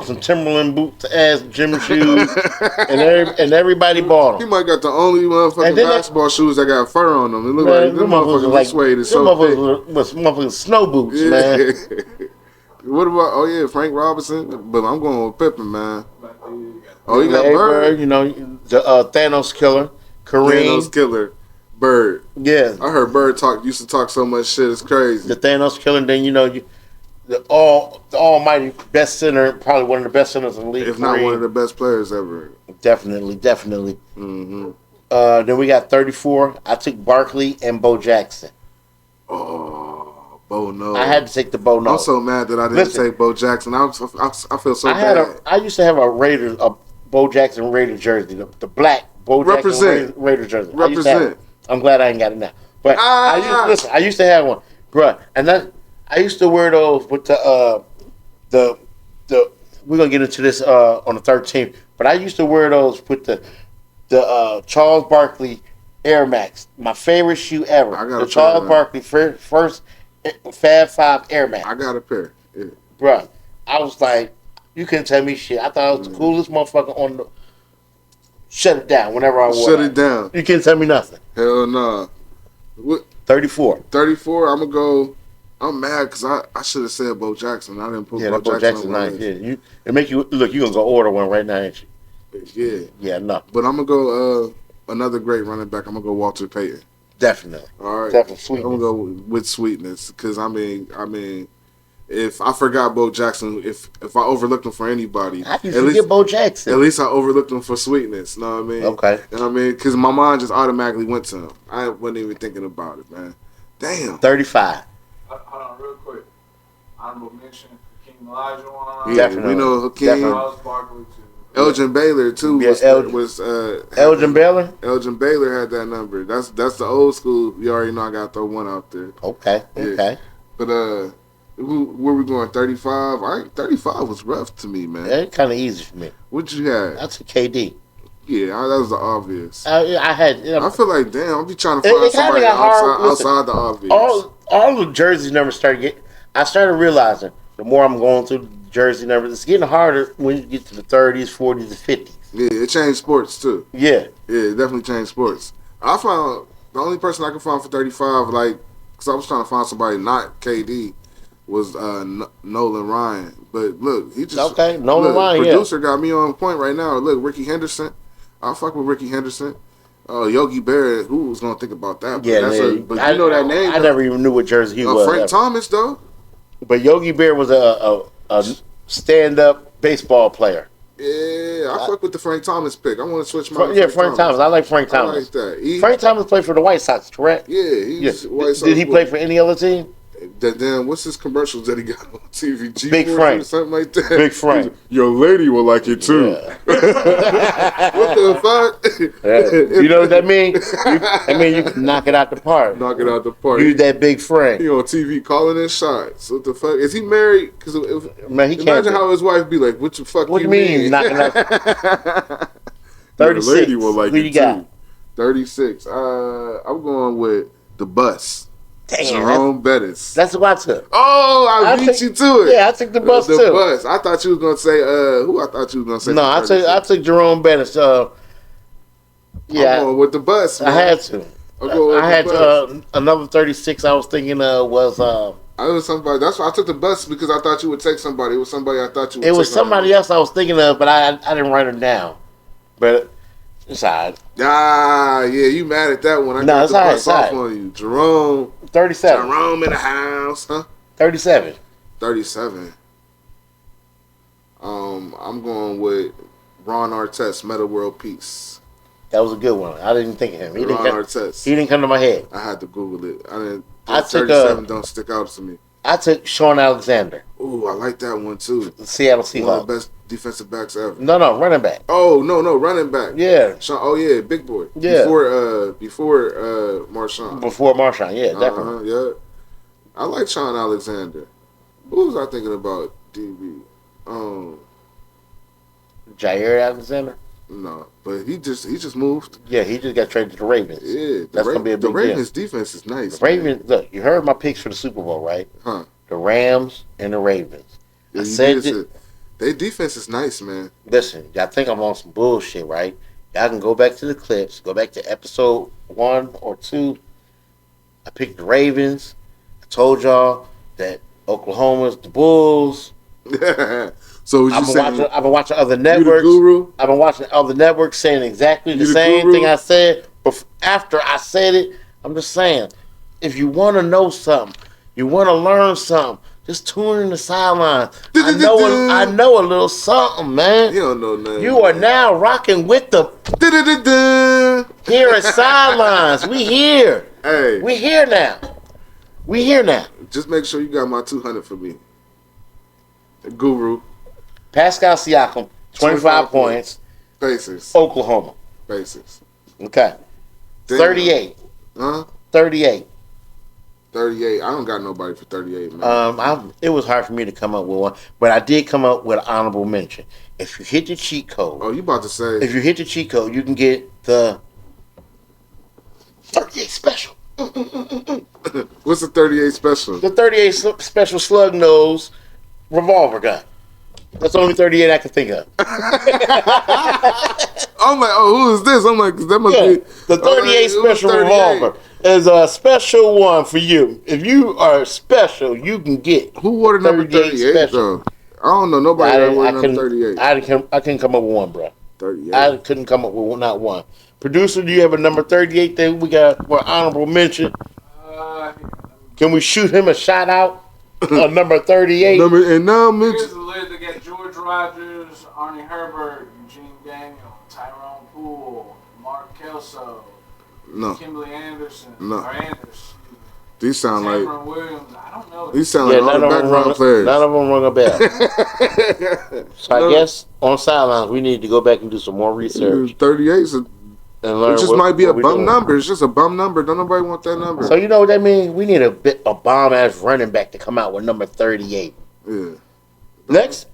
some Timberland boots ass gym shoes, and everybody bought them. He might got the only motherfucking basketball shoes that got fur on them. It look like them motherfuckers like suede and so thick. Was motherfucking snow boots, man. What about Frank Robinson? But I'm going with Pippen, man. Oh, you got Bird. You know, the Thanos killer, Kareem. Thanos killer, Bird. Yeah, I heard Bird used to talk so much shit. It's crazy. The Thanos killer. Then the almighty best center, probably one of the best centers in the league. If not one of the best players ever. Definitely. Mm-hmm. Then we got 34. I took Barkley and Bo Jackson. Oh, Bo no. I had to take the Bo no. I'm so mad that I didn't take Bo Jackson. I feel so bad. I used to have a Bo Jackson Raider jersey, the black Bo Jackson Raider jersey. Represent. I'm glad I ain't got it now. But I used to have one, bruh, and that. I used to wear those with the we're gonna get into this on the 13th, but I used to wear those with the Charles Barkley Air Max, my favorite shoe ever. The Charles Barkley first Fab 5 Air Max. I got a pair. Yeah. Bruh, I was like, you couldn't tell me shit. I thought I was the coolest motherfucker shut it down whenever I want. Shut it down. You can't tell me nothing. Hell no. What? 34. 34. I'm gonna go. I'm mad because I should have said Bo Jackson. I didn't put Bo Jackson. Nice. Yeah, it make you look. You gonna go order one right now, ain't you? Yeah. Yeah, no. But I'm gonna go another great running back. I'm gonna go Walter Payton. Definitely. All right. Definitely sweetness. I'm gonna go with sweetness because I mean, if I forgot Bo Jackson, if I overlooked him for anybody, how do you forget Bo Jackson? At least I overlooked him for sweetness. Know what I mean? Okay. You know what I mean? Because my mind just automatically went to him. I wasn't even thinking about it, man. Damn. 35. Hold on, real quick. Honorable mention: Hakeem Olajuwon. Yeah, Definitely. we know Hakeem. Charles Barkley too. Elgin Baylor too Elgin Baylor. Elgin Baylor had that number. That's the old school. You already know I got to throw one out there. Okay. Yeah. Okay. But where we going? 35. 35 was rough to me, man. It's kind of easy for me. What you had? That's a KD. Yeah, that was the obvious. I had. I feel like damn. I'll be trying to find somebody outside the obvious. All the jersey numbers started getting. I started realizing the more I'm going through the jersey numbers, it's getting harder when you get to the 30s, 40s, and 50s. Yeah, it changed sports too. Yeah. Yeah, it definitely changed sports. I found the only person I could find for 35, like, because I was trying to find somebody not KD, was Nolan Ryan. But look, he just okay. Nolan Ryan. Producer got me on point right now. Look, Ricky Henderson. I fuck with Ricky Henderson. Yogi Berra. Who was gonna think about that? But Yeah, but you know that name. I never even knew what jersey he was. Frank Thomas though. But Yogi Berra was a stand-up baseball player. Yeah, I fuck with the Frank Thomas pick. I want to switch my Frank Thomas. I like Frank Thomas. I like that. Frank Thomas played for the White Sox, correct? Yeah, he's White Sox. Did he play for any other team? Then what's his commercials that he got on TV? Big Frank, or something like that. Big Frank. Your lady will like it too. Yeah. What the fuck? Yeah. You know what that means? You can knock it out the park. Knock it out the park. You that Big Frank. He on TV calling in shots. What the fuck? Is he married? Because man, he can't. Imagine how his wife be like, "What the fuck? What you mean? Knocking out? 36. Your lady will like Who it you got? too. 36. I'm going with the bus. Damn, Jerome Bettis. That's what I took. Oh, I beat you to it. Yeah, I took the bus too. The bus. I thought you was gonna say who? I thought you was gonna say. No, I took Jerome Bettis. Yeah, I'm going with the bus. Man. I had to. I had another 36. I was thinking was. I was somebody. That's why I took the bus because I thought you would take somebody. It was somebody I thought you would. It was somebody else I was thinking of, but I didn't write it down. But it's alright. Ah, yeah, you mad at that one? I got the bus off on you, Jerome. 37. Jerome in the house, huh? 37. 37. I'm going with Ron Artest, Meta World Peace. That was a good one. I didn't think of him. He Artest. He didn't come to my head. I had to Google it. I took 37 don't stick out to me. I took Sean Alexander. Ooh, I like that one too. The Seattle Seahawks. One of the best defensive backs ever. No, running back. Oh, no, running back. Yeah. Sean, oh yeah, big boy. Yeah. Before Marshawn. Before Marshawn, yeah, definitely. Yeah. I like Sean Alexander. Who was I thinking about? DB. Jair Alexander. No, but he just moved. Yeah, he just got traded to the Ravens. Yeah, that's gonna be a big deal. The Ravens defense is nice. The Ravens, look, you heard my picks for the Super Bowl, right? Huh? The Rams and the Ravens. Yeah, I said it. Their defense is nice, man. Listen, y'all think I'm on some bullshit, right? Y'all can go back to the clips, go back to episode 1 or 2. I picked the Ravens. I told y'all that Oklahoma's the Bulls. So I've been watching other networks. You the guru? I've been watching other networks saying exactly the same thing I said. But after I said it, I'm just saying, if you want to know something, you want to learn something, just tune in the sideline. I know a little something, man. You don't know nothing. You are now rocking with the here at Sidelines. We here. Hey. We here now. We here now. Just make sure you got my 200 for me. Guru. Pascal Siakam, 25 points. Pacers. Oklahoma. Pacers. Okay. Damn. 38. Huh? 38. 38. I don't got nobody for 38, man. It was hard for me to come up with one, but I did come up with an honorable mention. If you hit the cheat code. Oh, you about to say. If you hit the cheat code, you can get the 38 special. What's the 38 special? The 38 special slug nose revolver gun. That's the only 38 I can think of. I'm like, oh, who is this? I'm like, that must be the 38 special revolver is a special one for you. If you are special, you can get. Who wore the number 38 though? I don't know nobody that wore number 38. I couldn't come up with one, bro. 38. I couldn't come up with not one. Producer, do you have a number 38 that we got for honorable mention? Can we shoot him a shout out? Number 38. And now mention. Here's the list. They got George Rogers, Arnie Herbert, Eugene Daniel, Tyrone Poole, Mark Kelso, Kimberly Anderson, or Anders. These sound Cameron like Williams. I don't know. These sound like all the background players. None of them rung a bell. So I guess on sidelines we need to go back and do some more research. 38's and learn it just might be a bum number. It's just a bum number. Don't nobody want that number. So you know what that means? We need a bomb ass running back to come out with number 38. Yeah. The next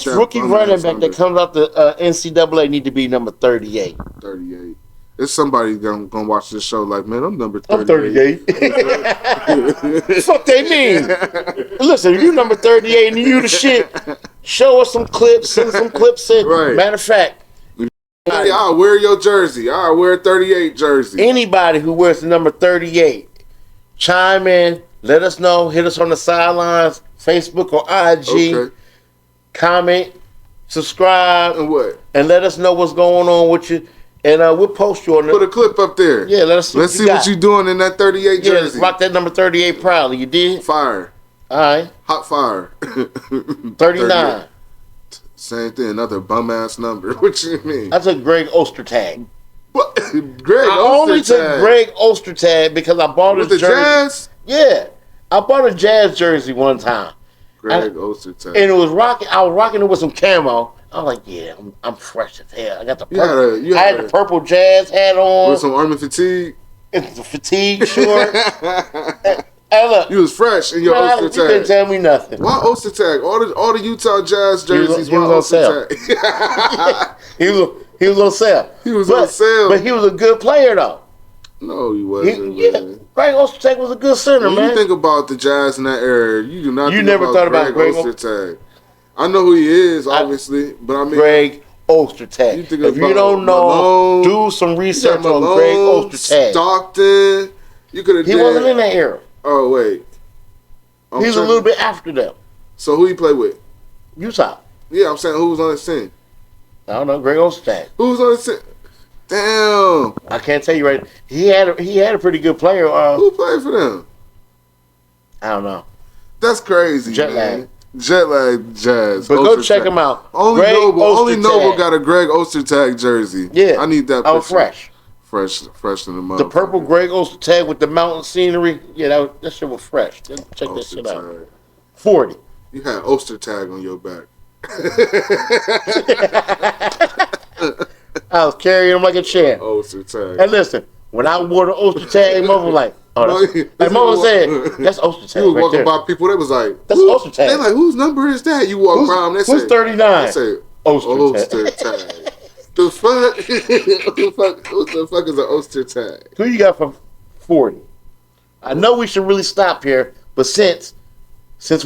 rookie running back that comes out the NCAA need to be number 38. 38. It's somebody gonna watch this show like, man, I'm number 38. I'm 38. Fuck they mean? Listen, if you number 38 and you the shit, show us some clips, send some clips in. Right. Matter of fact, hey, I'll wear your jersey. I'll wear 38 jersey. Anybody who wears the number 38, chime in, let us know, hit us on the sidelines, Facebook or IG, Okay. comment, subscribe, And what? and let us know what's going on with you. And we'll post you on Put a clip up there. Yeah, let's see what you doing in that 38 jersey. Yeah, rock that number 38 proudly. You did? Fire. All right. Hot fire. 39. Same thing, another bum ass number. What you mean? I took Greg Ostertag. What? I only took Greg Ostertag because I bought his jersey. Jazz? Yeah. I bought a Jazz jersey one time. Greg Ostertag. And it was rocking. I was rocking it with some camo. I was like, yeah, I'm fresh as hell. I got the purple. I had the purple Jazz hat on. With some army fatigue? It's a fatigue short. Hey, look. You was fresh in your Ostertag. You couldn't tell me nothing. Why Ostertag? All the Utah Jazz jerseys. He was on sale. he was on sale. He was on sale. But he was a good player, though. No, he wasn't. Greg Ostertag was a good center, man. When you think about the Jazz in that era, you do not think about Greg Ostertag. I know who he is, obviously, but I mean Greg Ostertag. If you don't know, do some research on Greg Ostertag. Stockton. You could have. He wasn't in that era. Oh wait, he's a little bit after them. So who he played with? Utah. Yeah, I'm saying who was on his team. I don't know, Greg Ostertag. Who was on his team? Damn. I can't tell you right. He had a pretty good player. Who played for them? I don't know. That's crazy. Jet lag Jazz. But go check him out. Only Noble got a Greg Ostertag jersey. Yeah, I need that. I was fresh in the month. The purple Greg Ostertag with the mountain scenery. Yeah, that shit was fresh. Check that shit out. 40. You had Ostertag on your back. I was carrying him like a chair. Ostertag. And listen, when I wore the Ostertag, Mama was like, "Oh, that's." Mama said, "That's Ostertag." You was walking by people. They was like, "That's Ostertag." They like, whose number is that? You walk around. They say, "Who's 39?" They say, Ostertag. The fuck? Who the fuck is an Ostertag? Who you got for 40? I know we should really stop here, but since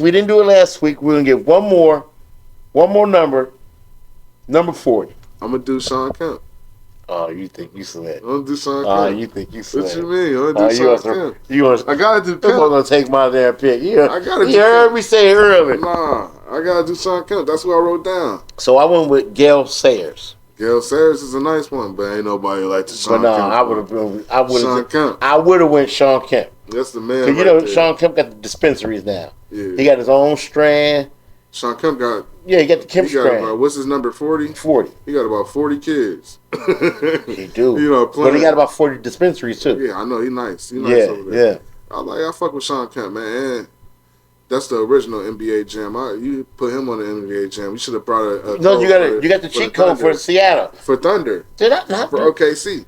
we didn't do it last week, we're gonna get one more number 40. I'm gonna do Sean Kemp. Oh, you think you slid? I'm gonna do Sean Kemp. Oh, you think you slid? What you mean? I'm gonna do Sean Kemp. I gotta do Kemp. I'm gonna take my damn pick. You You heard me say it earlier. Nah, I gotta do Sean Kemp. That's what I wrote down. So I went with Gale Sayers. Gale Sayers is a nice one, but ain't nobody like the Sean Kemp. But no, I would have went Sean Kemp. That's the man. Cause you know Sean Kemp got the dispensaries now. Yeah. He got his own strand. Sean Kemp got. Yeah, he got the Kemp strand. What's his number? 40. 40. He got about 40 kids. He do. You know, but he got about 40 dispensaries too. Yeah, I know. He nice. He nice over there. Yeah. I fuck with Sean Kemp, man. And that's the original NBA Jam. You put him on the NBA Jam. You should have brought a. No, you got the cheat code for Seattle. For Thunder. Did I not? For OKC.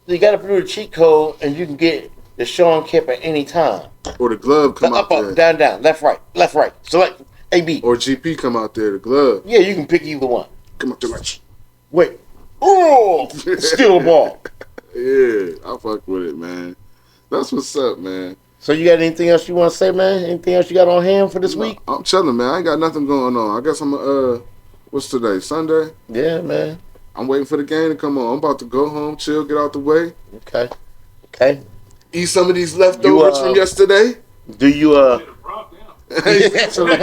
So you got to put a cheat code, and you can get the Sean Kemp at any time. Or the glove come out there. Up, down, left, right. Select AB. Or GP come out there, the glove. Yeah, you can pick either one. Come out there, right. Wait. Oh! Steal the ball. Yeah, I fuck with it, man. That's what's up, man. So you got anything else you want to say, man? Anything else you got on hand for this week? I'm chilling, man. I ain't got nothing going on. I guess I'm what's today? Sunday? Yeah, man. I'm waiting for the game to come on. I'm about to go home, chill, get out the way. Okay. Eat some of these leftovers from yesterday. Do you Hey. I said, man,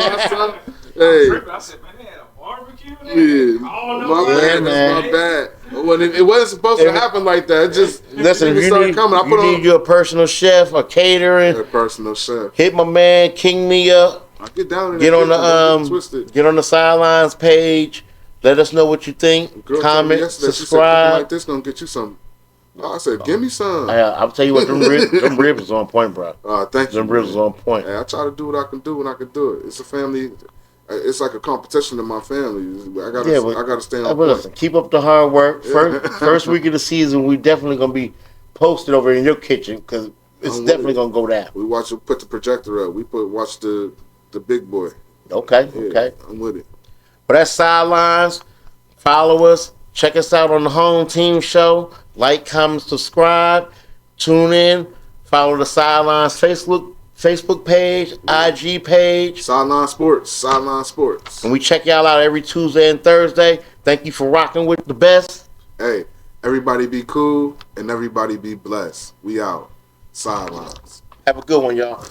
they had a barbecue there? Yeah. man. My bad. It wasn't supposed to happen like that. It just listen. If you need your personal chef or catering, a personal chef. hit my man King me up. I get down in Get on the Sidelines page. Let us know what you think. Comment, subscribe. Like this gonna get you something. I said, give me some. I'll tell you what, them ribs is on point, bro. Thank you. Them ribs is on point. Hey, I try to do what I can do when I can do it. It's a family. It's like a competition in my family. I gotta stay on point. Listen, keep up the hard work. First week of the season, we definitely gonna be posted over in your kitchen because it's definitely gonna go down. We put the projector up. Watch the big boy. Okay. I'm with it. But that's Sidelines. Follow us. Check us out on the HomeTeam show. Like, comment, subscribe. Tune in. Follow the Sidelines Facebook page, IG page. Sideline Sports. And we check y'all out every Tuesday and Thursday. Thank you for rocking with the best. Hey, everybody be cool and everybody be blessed. We out. Sidelines. Have a good one, y'all.